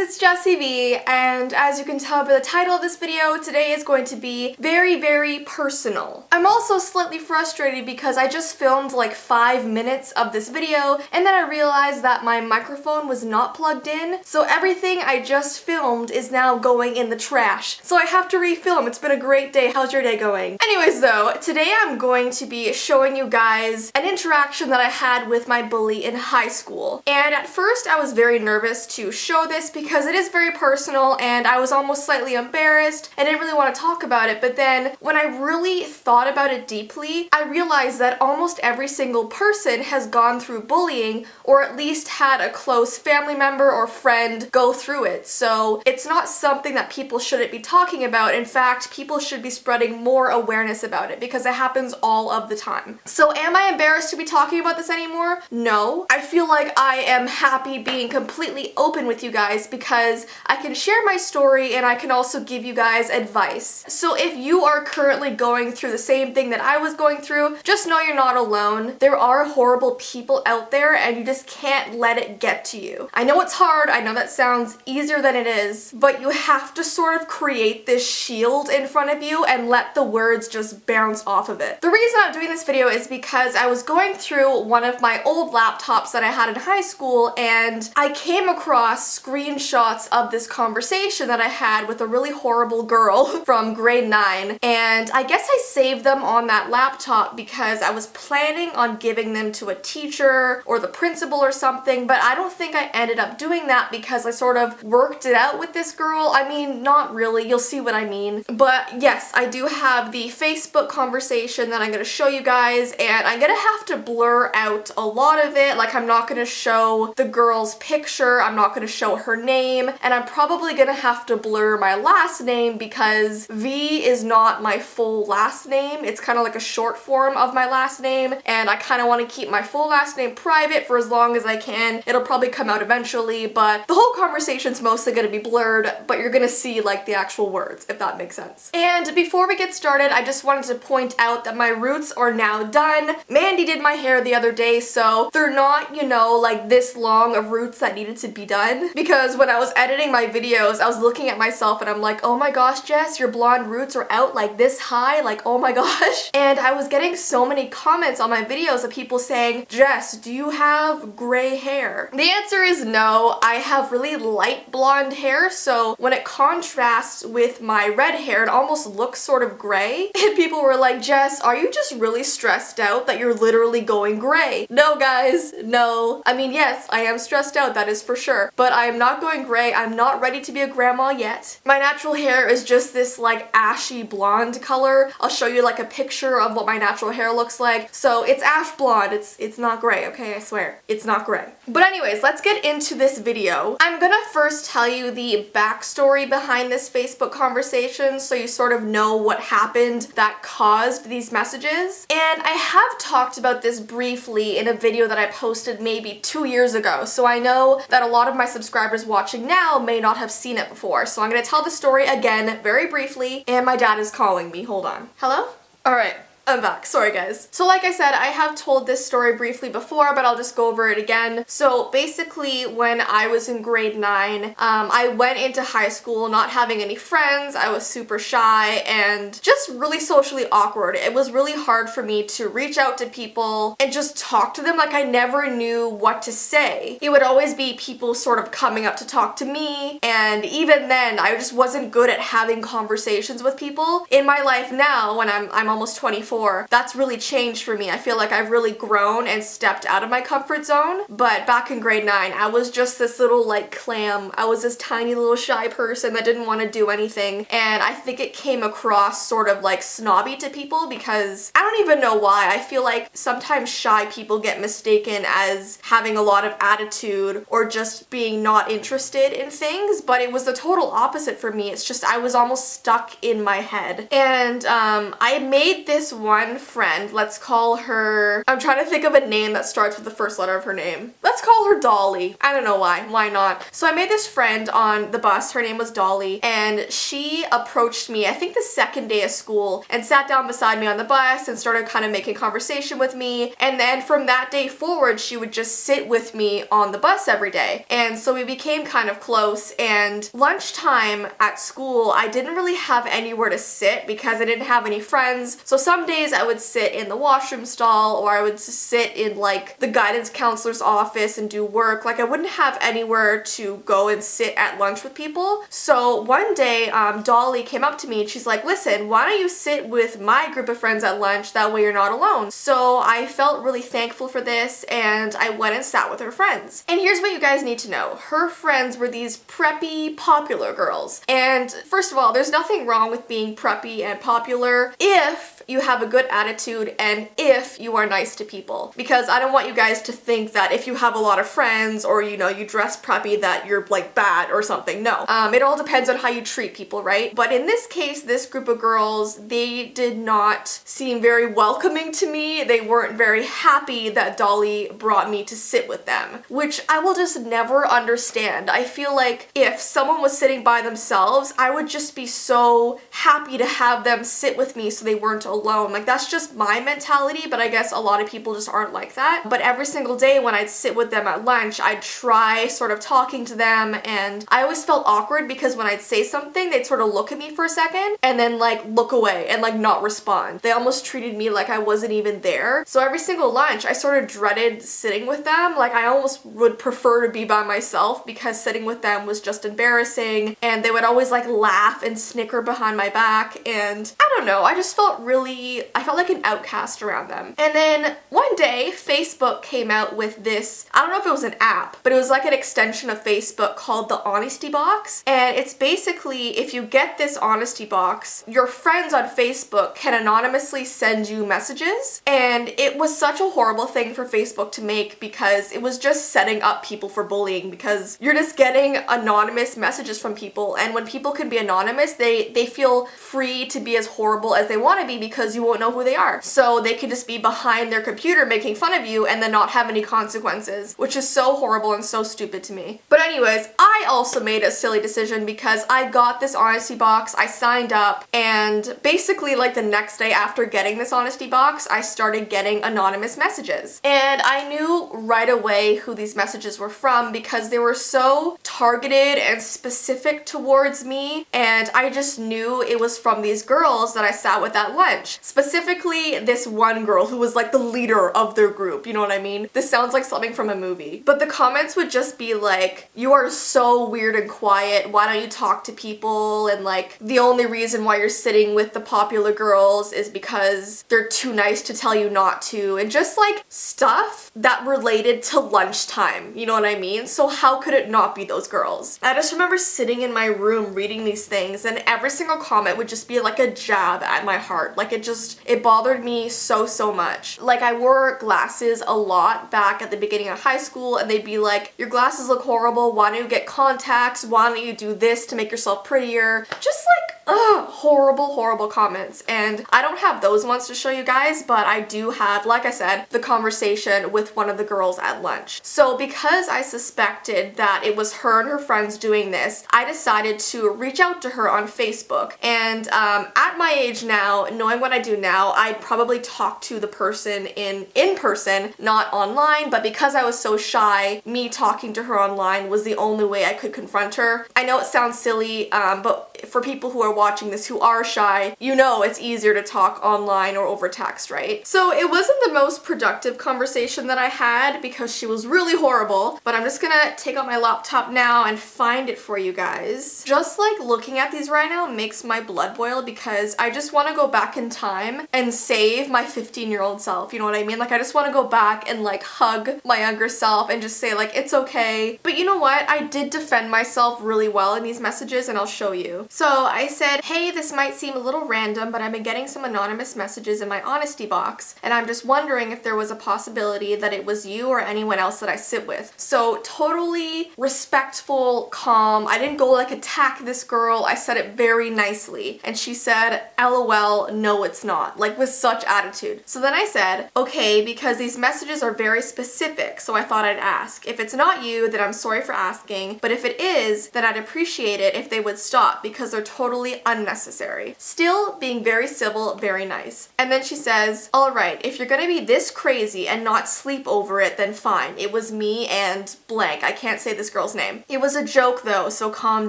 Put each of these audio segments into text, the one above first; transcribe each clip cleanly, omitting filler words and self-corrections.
it's Jessie V, and as you can tell by the title of this video, today is going to be very, very personal. I'm also slightly frustrated because I just filmed like 5 minutes of this video, and then I realized that my microphone was not plugged in, so everything I just filmed is now going in the trash. So I have to refilm. It's been a great day. How's your day going? Anyways though, today I'm going to be showing you guys an interaction that I had with my bully in high school. And at first I was very nervous to show this because it is very personal and I was almost slightly embarrassed and didn't really want to talk about it, but then when I really thought about it deeply, I realized that almost every single person has gone through bullying or at least had a close family member or friend go through it. So it's not something that people shouldn't be talking about. In fact, people should be spreading more awareness about it because it happens all of the time. So am I embarrassed to be talking about this anymore? No. I feel like I am happy being completely open with you guys because I can share my story and I can also give you guys advice. So if you are currently going through the same thing that I was going through, just know you're not alone. There are horrible people out there and you just can't let it get to you. I know it's hard, I know that sounds easier than it is, but you have to sort of create this shield in front of you and let the words just bounce off of it. The reason I'm doing this video is because I was going through one of my old laptops that I had in high school and I came across screenshots of this conversation that I had with a really horrible girl from grade 9, and I guess I saved them on that laptop because I was planning on giving them to a teacher or the principal or something, but I don't think I ended up doing that because I sort of worked it out with this girl. I mean, not really, you'll see what I mean. But yes, I do have the Facebook conversation that I'm gonna show you guys, and I'm gonna have to blur out a lot of it. Like, I'm not gonna show the girl's picture, I'm not gonna show her name, and I'm probably gonna have to blur my last name because V is not my full last name. It's kind of like a short form of my last name, and I kind of want to keep my full last name private for as long as I can. It'll probably come out eventually, but the whole conversation's mostly gonna be blurred, but you're gonna see like the actual words, if that makes sense. And before we get started, I just wanted to point out that my roots are now done. Mandy did my hair the other day, so they're not, you know, like this long of roots that needed to be done. Because when I was editing my videos, I was looking at myself and I'm like, oh my gosh, Jess, your blonde roots are out like this high, like oh my gosh. And I was getting so many comments on my videos of people saying, Jess, do you have gray hair? The answer is no. I have really light blonde hair, so when it contrasts with my red hair, it almost looks sort of gray. And people were like, Jess, are you just really stressed out that you're literally going gray? No, guys, no. I mean, yes, I am stressed out, that is for sure, but I am not going gray. I'm not ready to be a grandma yet. My natural hair is just this like ashy blonde color. I'll show you like a picture of what my natural hair looks like. So it's ash blonde, it's not gray, okay, I swear. It's not gray. But anyways, let's get into this video. I'm gonna first tell you the backstory behind this Facebook conversation so you sort of know what happened that caused these messages. And I have talked about this briefly in a video that I posted maybe 2 years ago, so I know that a lot of my subscribers watching now may not have seen it before. So I'm gonna tell the story again very briefly, and my dad is calling me. Hold on. Hello? Alright. I'm back. Sorry guys. So like I said, I have told this story briefly before, but I'll just go over it again. So basically when I was in grade 9, I went into high school not having any friends. I was super shy and just really socially awkward. It was really hard for me to reach out to people and just talk to them. Like, I never knew what to say. It would always be people sort of coming up to talk to me, and even then I just wasn't good at having conversations with people. In my life now, when I'm almost 24, that's really changed for me. I feel like I've really grown and stepped out of my comfort zone. But back in grade 9, I was just this little like clam. I was this tiny little shy person that didn't want to do anything. And I think it came across sort of like snobby to people because I don't even know why. I feel like sometimes shy people get mistaken as having a lot of attitude or just being not interested in things. But it was the total opposite for me. It's just I was almost stuck in my head. And I made this one friend, let's call her, I'm trying to think of a name that starts with the first letter of her name. Let's Let's call her Dolly. I don't know why not? So I made this friend on the bus, her name was Dolly, and she approached me, I think the second day of school, and sat down beside me on the bus and started kind of making conversation with me. And then from that day forward, she would just sit with me on the bus every day. And so we became kind of close, and lunchtime at school, I didn't really have anywhere to sit because I didn't have any friends. So some days I would sit in the washroom stall, or I would sit in like the guidance counselor's office and do work. Like I wouldn't have anywhere to go and sit at lunch with people. So one day, Dolly came up to me and she's like, listen, why don't you sit with my group of friends at lunch? That way you're not alone. So I felt really thankful for this, and I went and sat with her friends. And here's what you guys need to know. Her friends were these preppy, popular girls. And first of all, there's nothing wrong with being preppy and popular if you have a good attitude and if you are nice to people. Because I don't want you guys to think that if you have a lot of friends or, you know, you dress preppy that you're like bad or something. No. It all depends on how you treat people, right? But in this case, this group of girls, they did not seem very welcoming to me. They weren't very happy that Dolly brought me to sit with them, which I will just never understand. I feel like if someone was sitting by themselves, I would just be so happy to have them sit with me so they weren't alone. Like that's just my mentality, but I guess a lot of people just aren't like that. But every single day when I'd sit with them at lunch, I'd try sort of talking to them, and I always felt awkward because when I'd say something, they'd sort of look at me for a second and then like look away and like not respond. They almost treated me like I wasn't even there. So every single lunch, I sort of dreaded sitting with them. Like I almost would prefer to be by myself because sitting with them was just embarrassing, and they would always like laugh and snicker behind my back, and I don't know, I just felt I felt like an outcast around them. And then one day, Facebook came out with this, I don't know if it was an app, but it was like an extension of Facebook called the Honesty Box. And it's basically, if you get this Honesty Box, your friends on Facebook can anonymously send you messages. And it was such a horrible thing for Facebook to make because it was just setting up people for bullying, because you're just getting anonymous messages from people, and when people can be anonymous, they feel free to be as horrible as they want to be because you won't know who they are. So they can just be behind their computer making fun of you and then not have any consequences, which is so horrible and so stupid to me. But anyways, I also made a silly decision because I got this Honesty Box, I signed up, and basically like the next day after getting this Honesty Box, I started getting anonymous messages. And I knew right away who these messages were from because they were so targeted and specific towards me, and I just knew it was from these girls that I sat with at lunch. Specifically, this one girl who was like the leader of their group, you know what I mean? This sounds like something from a movie. But the comments would just be like, you are so weird and quiet, why don't you talk to people? And like, the only reason why you're sitting with the popular girls is because they're too nice to tell you not to, and just like stuff that related to lunchtime, you know what I mean? So how could it not be those girls? I just remember sitting in my room reading these things, and every single comment would just be like a jab at my heart. Like it bothered me so much. Like I wore glasses a lot back at the beginning of high school, and they'd be like, your glasses look horrible, why don't you get contacts, why don't you do this to make yourself prettier? Just like, horrible comments. And I don't have those ones to show you guys, but I do have, like I said, the conversation with one of the girls at lunch. So because I suspected that it was her and her friends doing this, I decided to reach out to her on Facebook. And at my age now, knowing what I do now, I'd probably talk to the person in person, not online, but because I was so shy, me talking to her online was the only way I could confront her. I know it sounds silly, but for people who are watching this who are shy, you know it's easier to talk online or over text, right? So it wasn't the most productive conversation that I had because she was really horrible, but I'm just gonna take out my laptop now and find it for you guys. Just like looking at these right now makes my blood boil because I just want to go back in time and save my 15-year-old self, you know what I mean? Like I just want to go back and like hug my younger self and just say like, it's okay. But you know what? I did defend myself really well in these messages, and I'll show you. you. So I said, hey, this might seem a little random, but I've been getting some anonymous messages in my honesty box, and I'm just wondering if there was a possibility that it was you or anyone else that I sit with. So totally respectful, calm. I didn't go like attack this girl. I said it very nicely. And she said, LOL, no it's not. Like with such attitude. So then I said, okay, because these messages are very specific, so I thought I'd ask. If it's not you, then I'm sorry for asking, but if it is, then I'd appreciate it if they would stop because they're totally unnecessary. Still being very civil, very nice. And then she says, alright, if you're gonna be this crazy and not sleep over it, then fine. It was me and blank. I can't say this girl's name. It was a joke though, so calm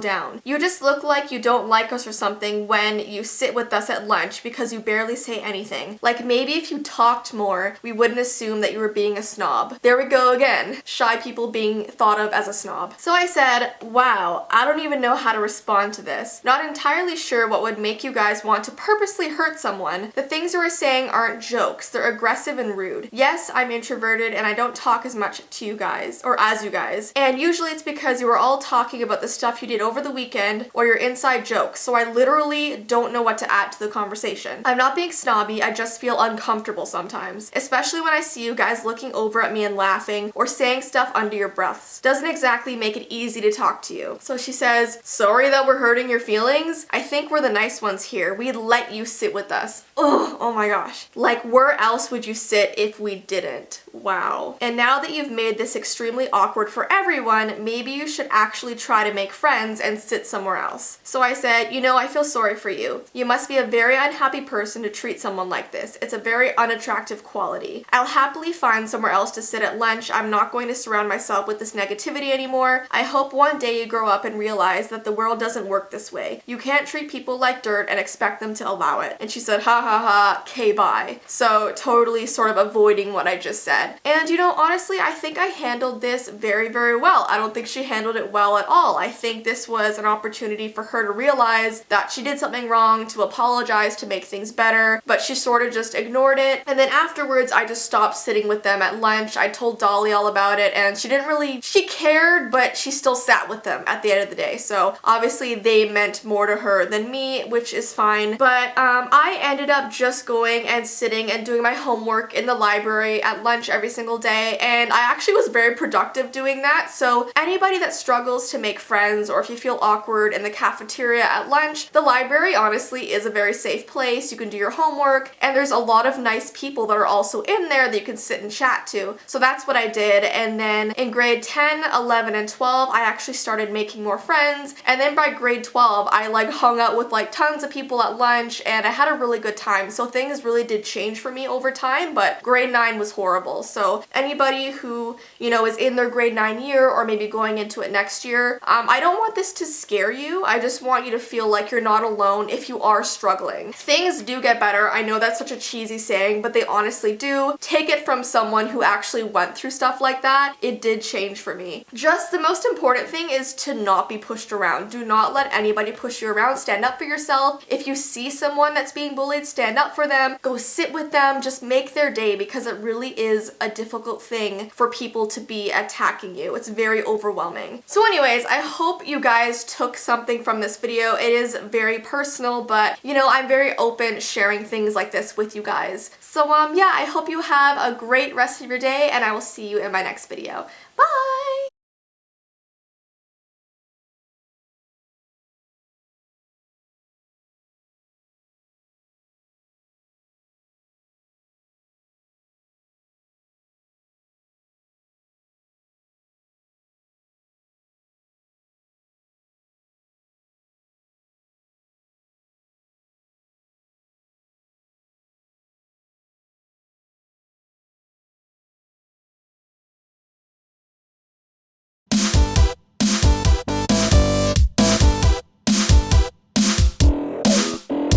down. You just look like you don't like us or something when you sit with us at lunch because you barely say anything. Like maybe if you talked more, we wouldn't assume that you were being a snob. There we go again. Shy people being thought of as a snob. So I said, wow, I don't even know how to respond to this. Not entirely sure what would make you guys want to purposely hurt someone. The things you are saying aren't jokes. They're aggressive and rude. Yes, I'm introverted and I don't talk as much to you guys, or as you guys. And usually it's because you were all talking about the stuff you did over the weekend or your inside jokes, so I literally don't know what to add to the conversation. I'm not being snobby, I just feel uncomfortable sometimes. Especially when I see you guys looking over at me and laughing or saying stuff under your breaths. Doesn't exactly make it easy to talk to you. So she says, sorry that we're hurting your feelings. I think we're the nice ones here. We'd let you sit with us. Ugh, oh my gosh. Like where else would you sit if we didn't? Wow. And now that you've made this extremely awkward for everyone, maybe you should actually try to make friends and sit somewhere else. So I said, you know, I feel sorry for you. You must be a very unhappy person to treat someone like this. It's a very unattractive quality. I'll happily find somewhere else to sit at lunch. I'm not going to surround myself with this negativity anymore. I hope one day you grow up and realize that the world doesn't work this way. You can't treat people like dirt and expect them to allow it. And she said, ha ha ha, okay, bye. So totally sort of avoiding what I just said. And you know, honestly, I think I handled this very, very well. I don't think she handled it well at all. I think this was an opportunity for her to realize that she did something wrong, to apologize, to make things better, but she sort of just ignored it. And then afterwards, I just stopped sitting with them at lunch. I told Dolly all about it and she cared, but she still sat with them at the end of the day. So obviously they meant more to her than me, which is fine. But I ended up just going and sitting and doing my homework in the library at lunch every single day, and I actually was very productive doing that. So anybody that struggles to make friends, or if you feel awkward in the cafeteria at lunch, the library honestly is a very safe place. You can do your homework, and there's a lot of nice people that are also in there that you can sit and chat to. So that's what I did, and then in grade 10, 11, and 12, I actually started making more friends, and then by grade 12, I like hung out with like tons of people at lunch, and I had a really good time. So things really did change for me over time, but grade 9 was horrible. So anybody who, you know, is in their grade 9 year or maybe going into it next year, I don't want this to scare you. I just want you to feel like you're not alone if you are struggling. Things do get better. I know that's such a cheesy saying, but they honestly do. Take it from someone who actually went through stuff like that. It did change for me. Just the most important thing is to not be pushed around. Do not let anybody push you around. Stand up for yourself. If you see someone that's being bullied, stand up for them. Go sit with them. Just make their day, because it really is a difficult thing for people to be attacking you. It's very overwhelming. So anyways, I hope you guys took something from this video. It is very personal, but you know, I'm very open sharing things like this with you guys. So yeah, I hope you have a great rest of your day, and I will see you in my next video. Bye!